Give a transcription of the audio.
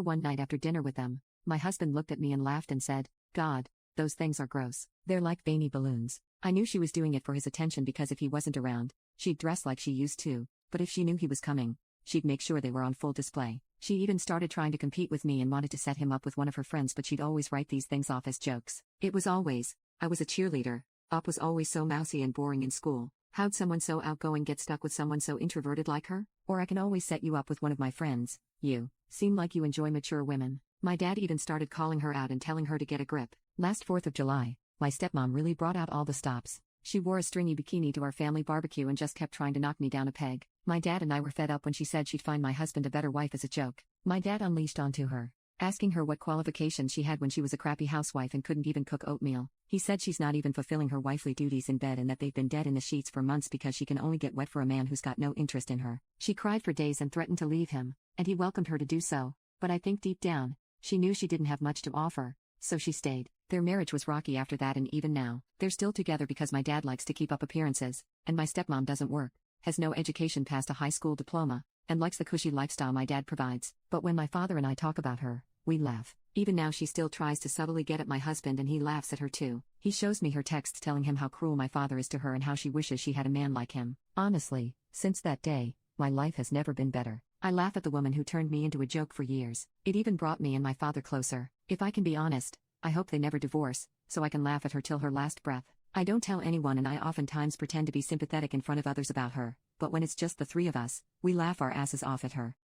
One night after dinner with them, my husband looked at me and laughed and said, "God, those things are gross. They're like veiny balloons." I knew she was doing it for his attention because if he wasn't around, she'd dress like she used to, but if she knew he was coming, she'd make sure they were on full display. She even started trying to compete with me and wanted to set him up with one of her friends, but she'd always write these things off as jokes. It was always, "I was a cheerleader. Op was always so mousy and boring in school. How'd someone so outgoing get stuck with someone so introverted like her? Or I can always set you up with one of my friends. You seem like you enjoy mature women." My dad even started calling her out and telling her to get a grip. Last 4th of July, my stepmom really brought out all the stops. She wore a stringy bikini to our family barbecue and just kept trying to knock me down a peg. My dad and I were fed up when she said she'd find my husband a better wife as a joke. My dad unleashed onto her, asking her what qualifications she had when she was a crappy housewife and couldn't even cook oatmeal. He said she's not even fulfilling her wifely duties in bed and that they've been dead in the sheets for months because she can only get wet for a man who's got no interest in her. She cried for days and threatened to leave him, and he welcomed her to do so, but I think deep down, she knew she didn't have much to offer, so she stayed. Their marriage was rocky after that, and even now, they're still together because my dad likes to keep up appearances, and my stepmom doesn't work, has no education past a high school diploma, and likes the cushy lifestyle my dad provides. But when my father and I talk about her, we laugh. Even now she still tries to subtly get at my husband and he laughs at her too. He shows me her texts telling him how cruel my father is to her and how she wishes she had a man like him. Honestly, since that day, my life has never been better. I laugh at the woman who turned me into a joke for years. It even brought me and my father closer. If I can be honest, I hope they never divorce, so I can laugh at her till her last breath. I don't tell anyone, and I oftentimes pretend to be sympathetic in front of others about her, but when it's just the three of us, we laugh our asses off at her.